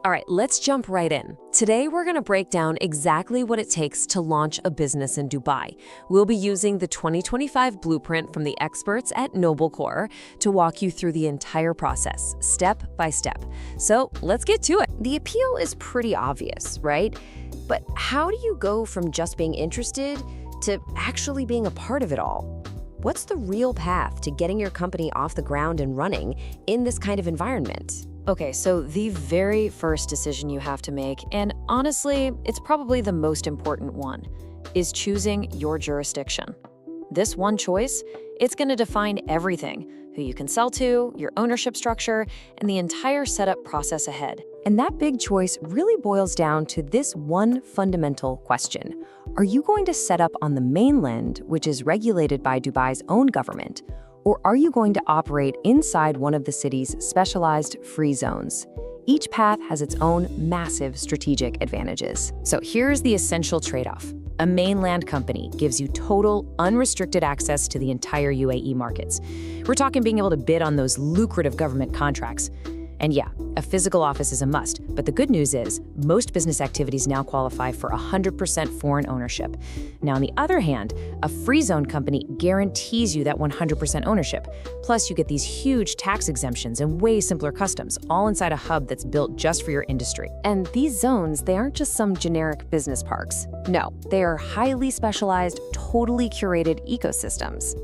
All right, let's jump right in. Today, we're going to break down exactly what it takes to launch a business in Dubai. We'll be using the 2025 blueprint from the experts at Noblecore to walk you through the entire process, step by step. So let's get to it. The appeal is pretty obvious, right? But how do you go from just being interested to actually being a part of it all? What's the real path to getting your company off the ground and running in this kind of environment? Okay, so the very first decision you have to make, and honestly, it's probably the most important one, is choosing your jurisdiction. This one choice, it's going to define everything: who you can sell to, your ownership structure, and the entire setup process ahead. And that big choice really boils down to this one fundamental question. Are you going to set up on the mainland, which is regulated by Dubai's own government, or are you going to operate inside one of the city's specialized free zones? Each path has its own massive strategic advantages. So here's the essential trade-off. A mainland company gives you total, unrestricted access to the entire UAE markets. We're talking being able to bid on those lucrative government contracts. And yeah, a physical office is a must, but the good news is most business activities now qualify for 100% foreign ownership. Now, on the other hand, a free zone company guarantees you that 100% ownership. Plus, you get these huge tax exemptions and way simpler customs, all inside a hub that's built just for your industry. And these zones, they aren't just some generic business parks. No, they are highly specialized, totally curated ecosystems.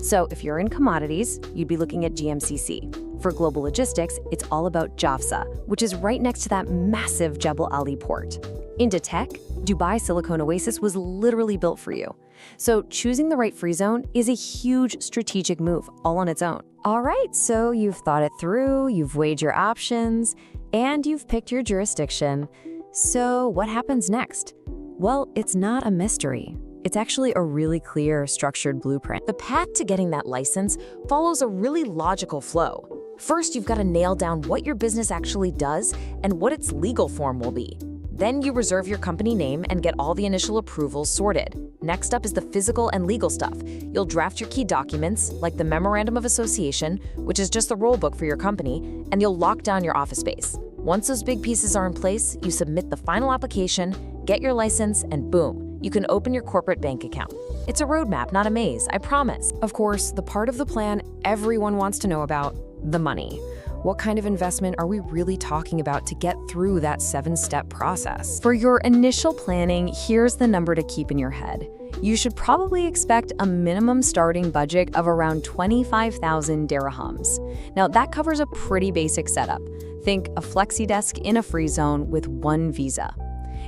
So if you're in commodities, you'd be looking at GMCC. For global logistics, it's all about Jafsa, which is right next to that massive Jebel Ali port. Into tech, Dubai Silicon Oasis was literally built for you. So choosing the right free zone is a huge strategic move all on its own. All right, so you've thought it through, you've weighed your options, and you've picked your jurisdiction. So what happens next? Well, it's not a mystery. It's actually a really clear, structured blueprint. The path to getting that license follows a really logical flow. First, you've got to nail down what your business actually does and what its legal form will be. Then you reserve your company name and get all the initial approvals sorted. Next up is the physical and legal stuff. You'll draft your key documents, like the Memorandum of Association, which is just the rule book for your company, and you'll lock down your office space. Once those big pieces are in place, you submit the final application, get your license, and boom, you can open your corporate bank account. It's a roadmap, not a maze, I promise. Of course, the part of the plan everyone wants to know about, the money. What kind of investment are we really talking about to get through that 7-step process? For your initial planning, here's the number to keep in your head. You should probably expect a minimum starting budget of around 25,000 dirhams. Now, that covers a pretty basic setup. Think a flexi desk in a free zone with one visa.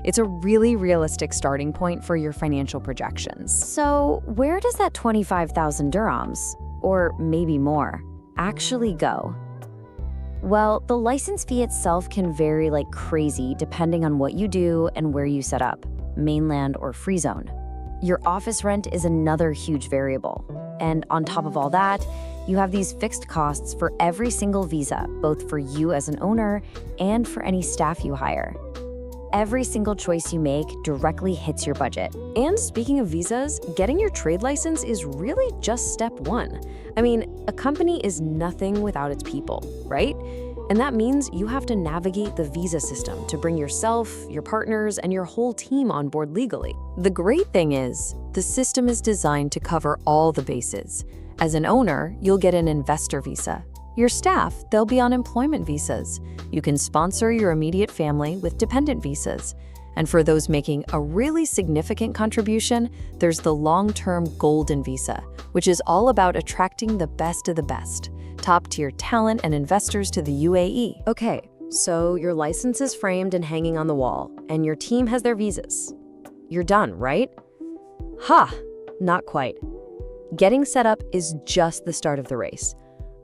It's a really realistic starting point for your financial projections. So where does that 25,000 dirhams, or maybe more, actually go? Well, the license fee itself can vary like crazy depending on what you do and where you set up, mainland or free zone. Your office rent is another huge variable. And on top of all that, you have these fixed costs for every single visa, both for you as an owner and for any staff you hire. Every single choice you make directly hits your budget. And speaking of visas, getting your trade license is really just step one. I mean, a company is nothing without its people, right? And that means you have to navigate the visa system to bring yourself, your partners, and your whole team on board legally. The great thing is, the system is designed to cover all the bases. As an owner, you'll get an investor visa. Your staff, they'll be on employment visas. You can sponsor your immediate family with dependent visas. And for those making a really significant contribution, there's the long-term golden visa, which is all about attracting the best of the best, top-tier talent and investors to the UAE. Okay, so your license is framed and hanging on the wall, and your team has their visas. You're done, right? Ha! Not quite. Getting set up is just the start of the race.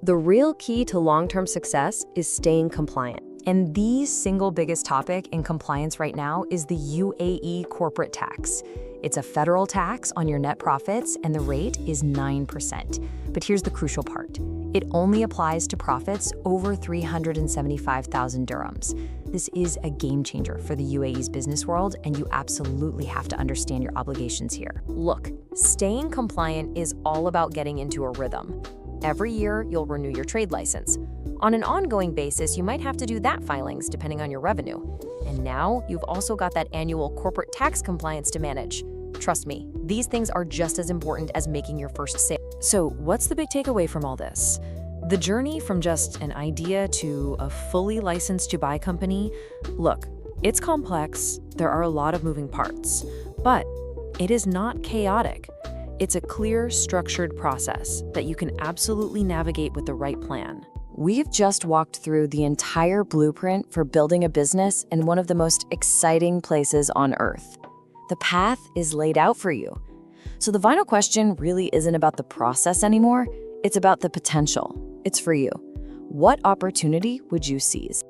The real key to long-term success is staying compliant. And the single biggest topic in compliance right now is the UAE corporate tax. It's a federal tax on your net profits, and the rate is 9%. But here's the crucial part. It only applies to profits over 375,000 dirhams. This is a game changer for the UAE's business world, and you absolutely have to understand your obligations here. Look, staying compliant is all about getting into a rhythm. Every year, you'll renew your trade license. On an ongoing basis, you might have to do that filings depending on your revenue. And now, you've also got that annual corporate tax compliance to manage. Trust me, these things are just as important as making your first sale. So, what's the big takeaway from all this? The journey from just an idea to a fully licensed Dubai company, look, it's complex, there are a lot of moving parts, but it is not chaotic. It's a clear, structured process that you can absolutely navigate with the right plan. We've just walked through the entire blueprint for building a business in one of the most exciting places on Earth. The path is laid out for you. So the final question really isn't about the process anymore, it's about the potential. It's for you. What opportunity would you seize?